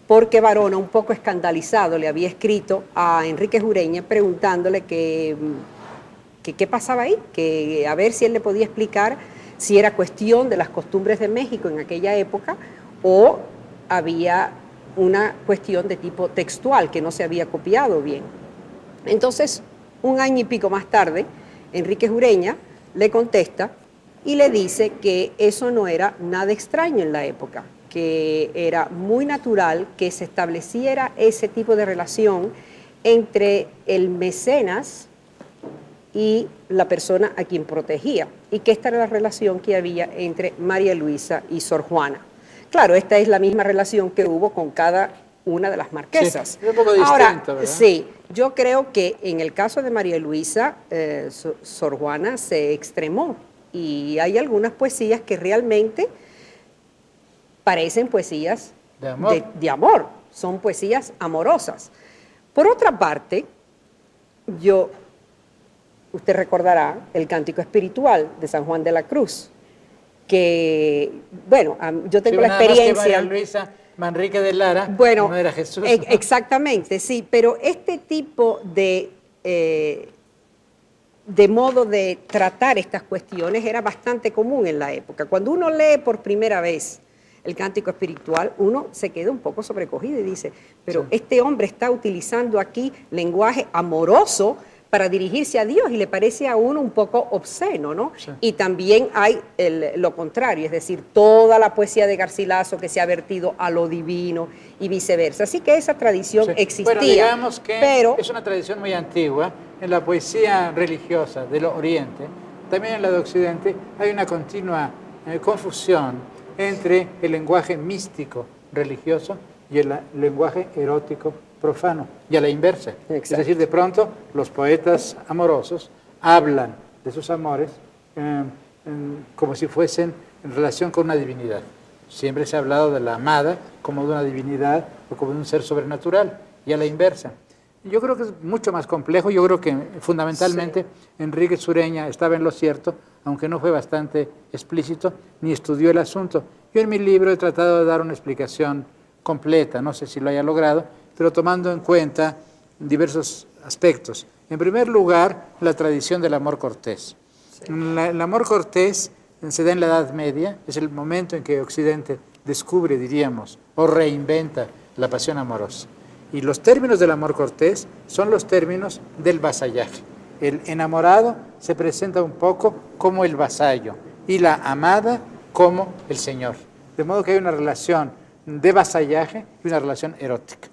porque Varona, un poco escandalizado, le había escrito a Enríquez Ureña preguntándole qué pasaba ahí, que a ver si él le podía explicar si era cuestión de las costumbres de México en aquella época o había una cuestión de tipo textual que no se había copiado bien. Entonces, un año y pico más tarde, Enríquez Ureña le contesta y le dice que eso no era nada extraño en la época, que era muy natural que se estableciera ese tipo de relación entre el mecenas y la persona a quien protegía, y que esta era la relación que había entre María Luisa y Sor Juana. Claro, esta es la misma relación que hubo con cada una de las marquesas. Sí, es un poco distinto, ahora, ¿verdad? Sí, yo creo que en el caso de María Luisa, Sor Juana se extremó, y hay algunas poesías que realmente parecen poesías de amor, son poesías amorosas. Por otra parte, usted recordará el Cántico Espiritual de San Juan de la Cruz, que, bueno, yo tengo la experiencia... Más que María Luisa Manrique de Lara, bueno, no era Jesús. Exactamente, sí, pero este tipo de modo de tratar estas cuestiones era bastante común en la época. Cuando uno lee por primera vez el Cántico Espiritual, uno se queda un poco sobrecogido y dice, pero este hombre está utilizando aquí lenguaje amoroso para dirigirse a Dios y le parece a uno un poco obsceno, ¿no? Sí. Y también hay lo contrario, es decir, toda la poesía de Garcilaso que se ha vertido a lo divino y viceversa. Así que esa tradición Sí. existía. Bueno, digamos que pero es una tradición muy antigua. En la poesía religiosa del Oriente, también en la de Occidente, hay una continua confusión entre el lenguaje místico religioso y el lenguaje erótico profano, y a la inversa. Exacto. Es decir, de pronto los poetas amorosos hablan de sus amores como si fuesen en relación con una divinidad. Siempre se ha hablado de la amada como de una divinidad o como de un ser sobrenatural, y a la inversa. Yo creo que es mucho más complejo. Yo creo que fundamentalmente Enrique Sureña estaba en lo cierto, aunque no fue bastante explícito ni estudió el asunto. Yo en mi libro he tratado de dar una explicación completa, no sé si lo haya logrado, pero tomando en cuenta diversos aspectos. En primer lugar, la tradición del amor cortés. Sí. El amor cortés se da en la Edad Media, es el momento en que Occidente descubre, diríamos, o reinventa la pasión amorosa. Y los términos del amor cortés son los términos del vasallaje. El enamorado se presenta un poco como el vasallo y la amada como el señor. De modo que hay una relación de vasallaje y una relación erótica.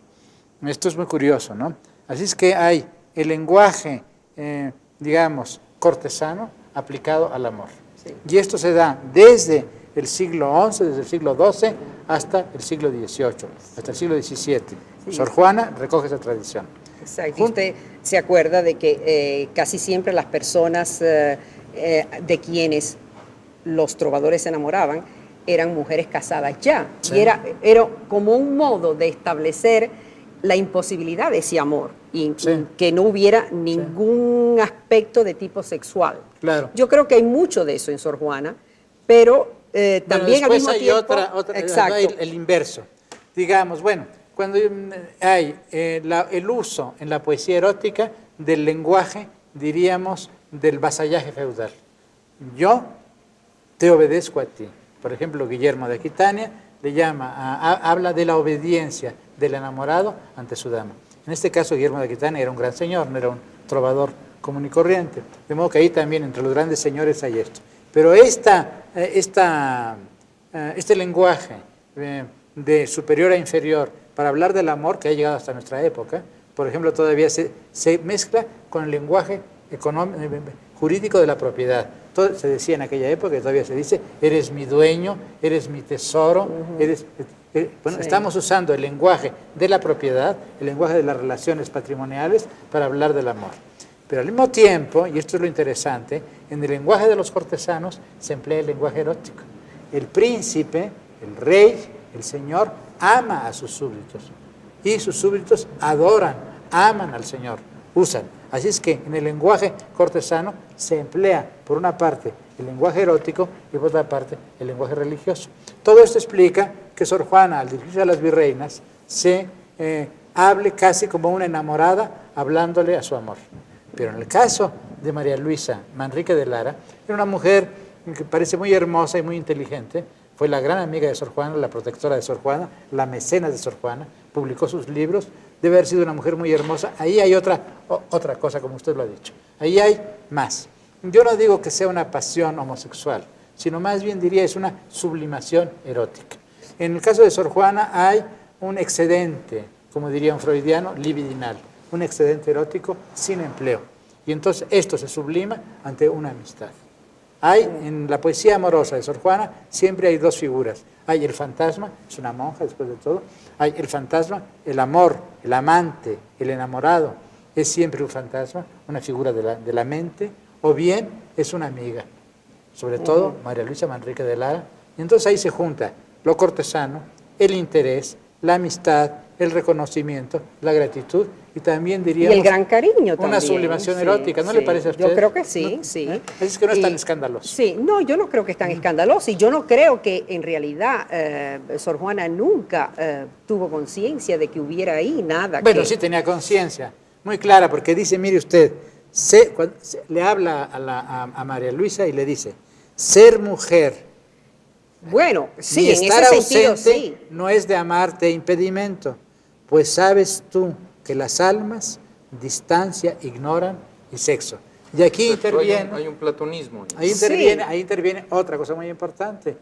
Esto es muy curioso, ¿no? Así es que hay el lenguaje, digamos, cortesano aplicado al amor. Sí. Y esto se da desde el siglo XI, desde el siglo XII hasta el siglo XVIII, hasta el siglo XVII. Sí. Sor Juana recoge esa tradición. Exacto. Usted se acuerda de que casi siempre las personas de quienes los trovadores se enamoraban eran mujeres casadas ya. Sí. Y era como un modo de establecer la imposibilidad de ese amor y sí. que no hubiera ningún aspecto de tipo sexual. Claro. Yo creo que hay mucho de eso en Sor Juana, pero también al mismo hay tiempo... otra exacto. el inverso. Digamos, bueno, cuando hay el uso en la poesía erótica del lenguaje, diríamos, del vasallaje feudal. Yo te obedezco a ti. Por ejemplo, Guillermo de Aquitania le habla de la obediencia del enamorado ante su dama. En este caso, Guillermo de Aquitania era un gran señor, no era un trovador común y corriente. De modo que ahí también, entre los grandes señores, hay esto. Pero este lenguaje de superior a inferior para hablar del amor, que ha llegado hasta nuestra época, por ejemplo, todavía se mezcla con el lenguaje jurídico de la propiedad. Todo se decía en aquella época, y todavía se dice, eres mi dueño, eres mi tesoro, bueno, sí. Estamos usando el lenguaje de la propiedad, el lenguaje de las relaciones patrimoniales para hablar del amor. Pero al mismo tiempo, y esto es lo interesante, en el lenguaje de los cortesanos se emplea el lenguaje erótico. El príncipe, el rey, el señor, ama a sus súbditos. Y sus súbditos adoran, aman al señor, usan. Así es que en el lenguaje cortesano se emplea, por una parte, el lenguaje erótico y por otra parte, el lenguaje religioso. Todo esto explica que Sor Juana, al dirigirse a las virreinas, se hable casi como una enamorada hablándole a su amor. Pero en el caso de María Luisa Manrique de Lara, era una mujer que parece muy hermosa y muy inteligente, fue la gran amiga de Sor Juana, la protectora de Sor Juana, la mecenas de Sor Juana, publicó sus libros, debe haber sido una mujer muy hermosa. Ahí hay otra cosa, como usted lo ha dicho. Ahí hay más. Yo no digo que sea una pasión homosexual, sino más bien diría es una sublimación erótica. En el caso de Sor Juana hay un excedente, como diría un freudiano, libidinal, un excedente erótico sin empleo. Y entonces esto se sublima ante una amistad. Hay en la poesía amorosa de Sor Juana siempre hay dos figuras. Hay el fantasma, es una monja después de todo. Hay el fantasma, el amor, el amante, el enamorado. Es siempre un fantasma, una figura de la mente, o bien es una amiga. Sobre todo María Luisa Manrique de Lara. Y entonces ahí se junta lo cortesano, el interés, la amistad, el reconocimiento, la gratitud y también diríamos... Y el gran cariño también. Una sublimación erótica, ¿no le parece a usted? Yo creo que sí, ¿No? sí. Es que no es tan escandaloso. Sí, no, yo no creo que es tan escandaloso y yo no creo que en realidad Sor Juana nunca tuvo conciencia de que hubiera ahí nada. Bueno, sí tenía conciencia, muy clara, porque dice, mire usted, le habla a María Luisa y le dice, ser mujer... Bueno, sí, ni en estar ese ausente sentido, sí. No es de amarte impedimento, pues sabes tú que las almas distancia ignoran y sexo. Y aquí interviene... Hay un platonismo. Ahí interviene otra cosa muy importante,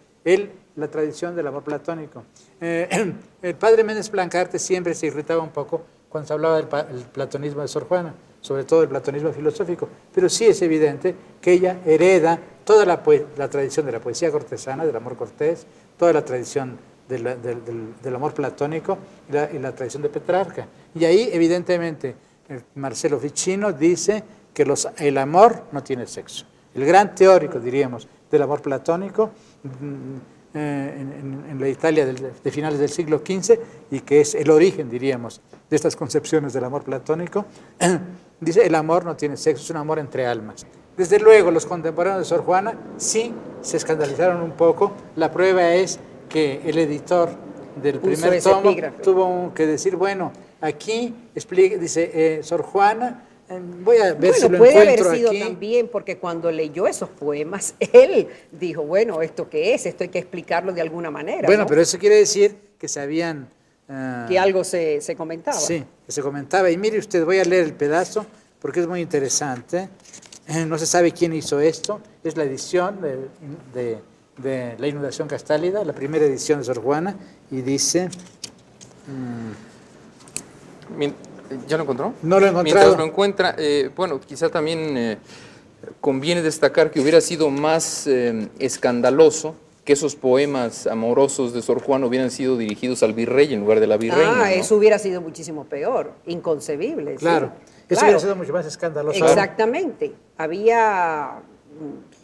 la tradición del amor platónico. El padre Méndez Blancarte siempre se irritaba un poco cuando se hablaba del platonismo de Sor Juana, sobre todo el platonismo filosófico, pero sí es evidente que ella hereda toda la tradición de la poesía cortesana, del amor cortés, toda la tradición del amor platónico y la tradición de Petrarca. Y ahí, evidentemente, Marcelo Ficino dice que el amor no tiene sexo. El gran teórico, diríamos, del amor platónico en la Italia de finales del siglo XV, y que es el origen, diríamos, de estas concepciones del amor platónico, dice: el amor no tiene sexo, es un amor entre almas. Desde luego, los contemporáneos de Sor Juana sí se escandalizaron un poco. La prueba es que el editor del primer tomo tuvo que decir, bueno, aquí explica, dice Sor Juana, voy a ver si lo encuentro aquí. Puede haber sido también porque cuando leyó esos poemas, él dijo, bueno, ¿esto qué es? Esto hay que explicarlo de alguna manera. Bueno, ¿no? pero eso quiere decir que se habían... que algo se comentaba. Sí, que se comentaba. Y mire usted, voy a leer el pedazo porque es muy interesante. No se sabe quién hizo esto. Es la edición de La Inundación Castálida, la primera edición de Sor Juana, y dice... ¿Ya lo encontró? No lo he encontrado. Mientras lo encuentra, bueno, quizá también conviene destacar que hubiera sido más escandaloso que esos poemas amorosos de Sor Juana hubieran sido dirigidos al virrey en lugar de la virreina. ¿no? Eso hubiera sido muchísimo peor, inconcebible. Claro, ¿sí? Eso hubiera sido mucho más escandaloso. Exactamente. Había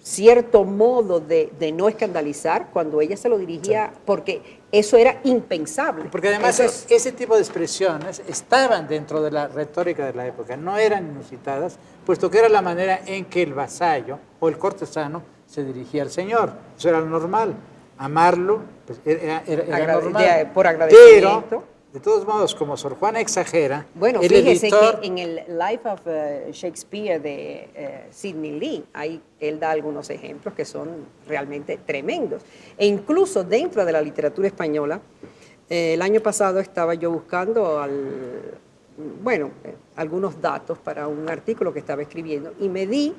cierto modo de no escandalizar cuando ella se lo dirigía, sí, porque eso era impensable. Porque además ese tipo de expresiones estaban dentro de la retórica de la época, no eran inusitadas, puesto que era la manera en que el vasallo o el cortesano se dirigía al señor. Eso era lo normal. Amarlo pues era normal. Por agradecimiento. Pero, de todos modos, como Sor Juana exagera, bueno, el fíjese editor... que en el Life of Shakespeare de Sidney Lee, ahí él da algunos ejemplos que son realmente tremendos. E incluso dentro de la literatura española, el año pasado estaba yo buscando algunos datos para un artículo que estaba escribiendo y me di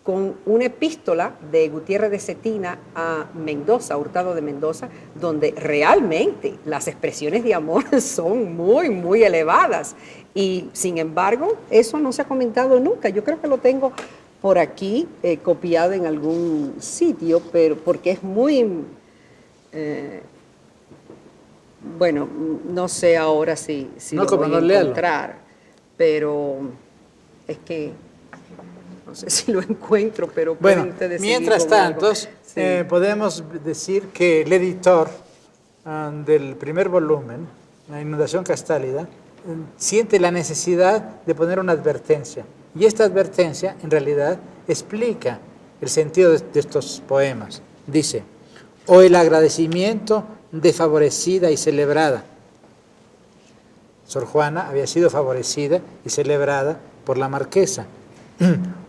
con una epístola de Gutiérrez de Cetina a Mendoza, Hurtado de Mendoza, donde realmente las expresiones de amor son muy, muy elevadas. Y sin embargo, eso no se ha comentado nunca. Yo creo que lo tengo por aquí copiado en algún sitio, pero porque es muy... bueno, no sé ahora si lo voy a encontrar, pero es que... no sé si lo encuentro, pero bueno, mientras tanto, sí, podemos decir que el editor del primer volumen, La Inundación Castálida, siente la necesidad de poner una advertencia. Y esta advertencia, en realidad, explica el sentido de estos poemas. Dice, o el agradecimiento de favorecida y celebrada. Sor Juana había sido favorecida y celebrada por la marquesa.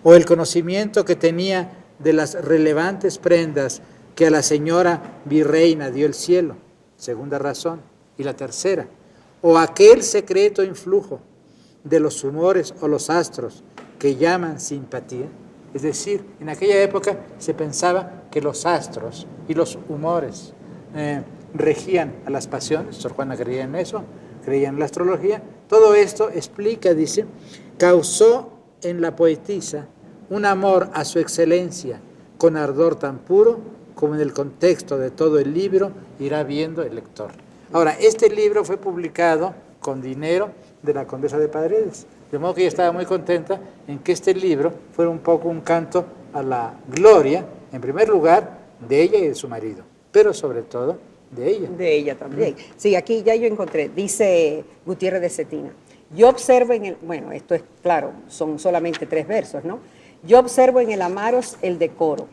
O el conocimiento que tenía de las relevantes prendas que a la señora virreina dio el cielo, segunda razón. Y la tercera, o aquel secreto influjo de los humores o los astros que llaman simpatía. Es decir, en aquella época se pensaba que los astros y los humores regían a las pasiones. Sor Juana creía en eso, creía en la astrología. Todo esto explica, dice, causó en la poetisa un amor a su excelencia con ardor tan puro como en el contexto de todo el libro irá viendo el lector. Ahora, este libro fue publicado con dinero de la condesa de Paredes, de modo que ella estaba muy contenta en que este libro fuera un poco un canto a la gloria, en primer lugar, de ella y de su marido, pero sobre todo de ella. De ella también. Sí, aquí ya yo encontré, dice Gutiérrez de Cetina. Yo observo bueno, esto es claro, son solamente 3 versos, ¿no? Yo observo en el amaros el decoro,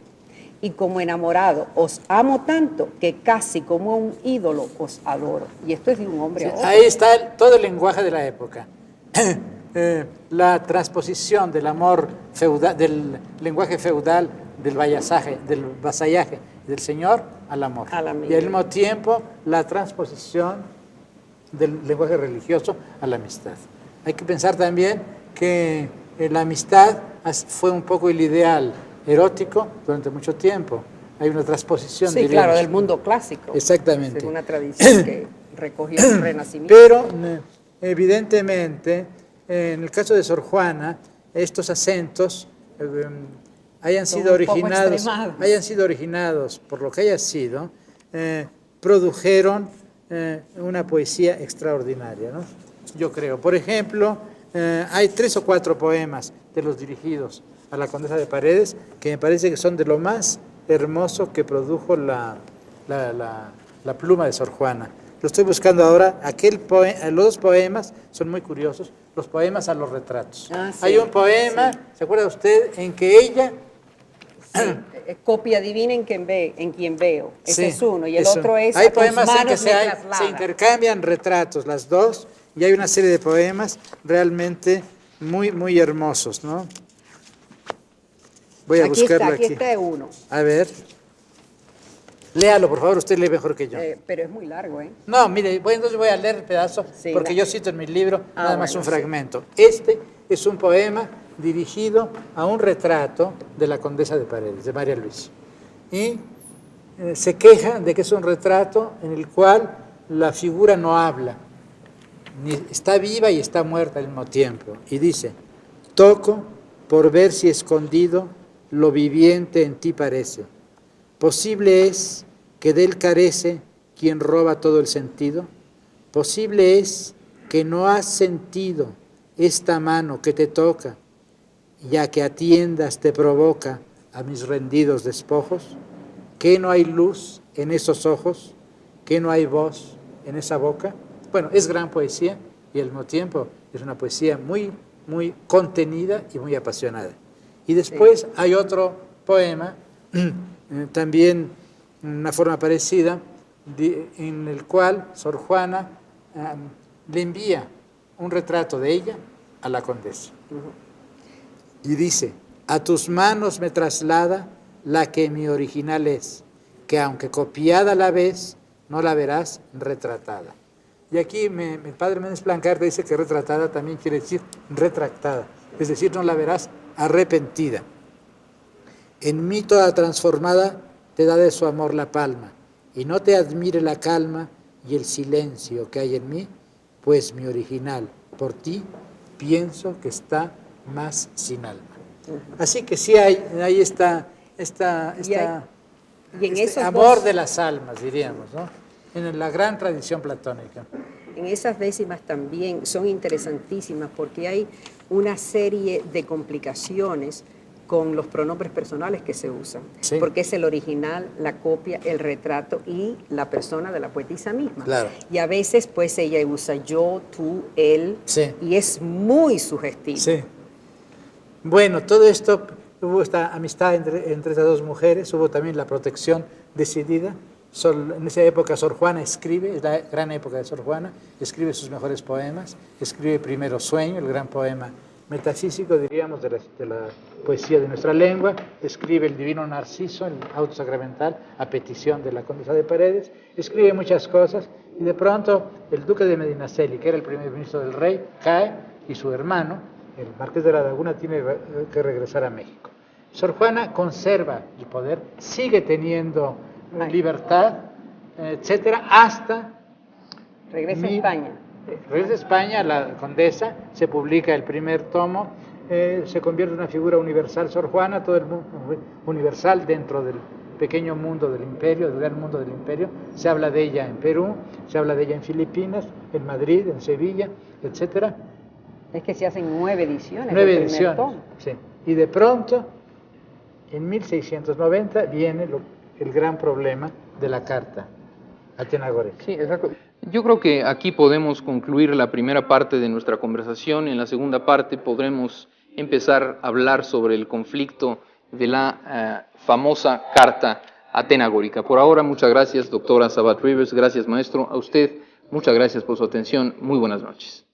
y como enamorado os amo tanto que casi como a un ídolo os adoro. Y esto es de un hombre a otro. Ahí está todo el lenguaje de la época. La transposición del amor feudal, del lenguaje feudal, del vasallaje del señor al amor. Y al mismo tiempo la transposición del lenguaje religioso a la amistad. Hay que pensar también que la amistad fue un poco el ideal erótico durante mucho tiempo. Hay una transposición, Sí, diríamos. claro, del mundo clásico. Exactamente. Es una tradición que recogió el Renacimiento. Pero, evidentemente, en el caso de Sor Juana, estos acentos hayan Son sido un poco originados por lo que haya sido, produjeron una poesía extraordinaria, ¿no? Yo creo. Por ejemplo, hay 3 o 4 poemas de los dirigidos a la Condesa de Paredes que me parece que son de lo más hermoso que produjo la pluma de Sor Juana. Lo estoy buscando ahora. Los 2 poemas son muy curiosos, los poemas a los retratos. Ah, sí, Hay un poema, sí. ¿se acuerda usted?, en que ella... Copia divina en quien veo. Ese Sí, es uno. Y el eso. otro es Hay a tus poemas en que manos me se traslada. intercambian retratos, las 2, y hay una serie de poemas realmente muy, muy hermosos, ¿no? Voy a buscarlo aquí. Aquí está uno. A ver. Léalo, por favor, usted lee mejor que yo. Pero es muy largo, ¿eh? No, mire, entonces voy a leer el pedazo, Sí, porque yo cito en mi libro nada más bueno, un sí. fragmento. Este es un poema dirigido a un retrato de la Condesa de Paredes, de María Luisa. Y se queja de que es un retrato en el cual la figura no habla, ni está viva y está muerta al mismo tiempo. Y dice: toco por ver si escondido lo viviente en ti parece. Posible es que de él carece quien roba todo el sentido. Posible es que no has sentido esta mano que te toca, ya que atiendas te provoca a mis rendidos despojos. Que no hay luz en esos ojos, que no hay voz en esa boca. Bueno, es gran poesía y al mismo tiempo es una poesía muy, muy contenida y muy apasionada. Y después hay otro poema, también una forma parecida, en el cual Sor Juana le envía un retrato de ella a la condesa. Y dice: a tus manos me traslada la que mi original es, que aunque copiada la ves, no la verás retratada. Y aquí mi padre Méndez Plancarte dice que retratada también quiere decir retractada, es decir, no la verás arrepentida. En mí toda transformada te da de su amor la palma, y no te admire la calma y el silencio que hay en mí, pues mi original, por ti, pienso que está más sin alma. Así que sí hay esta Y en esos amor dos- de las almas, diríamos, ¿no? En la gran tradición platónica. En esas décimas también son interesantísimas porque hay una serie de complicaciones con los pronombres personales que se usan, Sí. porque es el original, la copia, el retrato y la persona de la poetisa misma. Claro. Y a veces pues ella usa yo, tú, él, Sí. y es muy sugestivo. Sí. Bueno, todo esto, hubo esta amistad entre estas 2 mujeres, hubo también la protección decidida. En esa época Sor Juana escribe, es la gran época de Sor Juana, escribe sus mejores poemas, escribe primero Sueño, el gran poema metafísico, diríamos, de la poesía de nuestra lengua, escribe el Divino Narciso, el auto sacramental, a petición de la Condesa de Paredes, escribe muchas cosas, y de pronto el duque de Medinaceli, que era el primer ministro del rey, cae, y su hermano, el marqués de la Laguna, tiene que regresar a México. Sor Juana conserva el poder, sigue teniendo libertad, etcétera, hasta... Regresa a España. Regresa a España, la condesa, se publica el primer tomo, se convierte en una figura universal, Sor Juana, todo el mundo universal dentro del pequeño mundo del imperio, del gran mundo del imperio. Se habla de ella en Perú, se habla de ella en Filipinas, en Madrid, en Sevilla, etcétera. Es que se hacen 9 ediciones. 9 del primer ediciones, tomo. sí. Y de pronto, en 1690, viene el gran problema de la carta atenagórica. Sí, exacto. Yo creo que aquí podemos concluir la primera parte de nuestra conversación. En la segunda parte podremos empezar a hablar sobre el conflicto de la famosa carta atenagórica. Por ahora, muchas gracias, doctora Sabat Rivers. Gracias, maestro. A usted, muchas gracias por su atención. Muy buenas noches.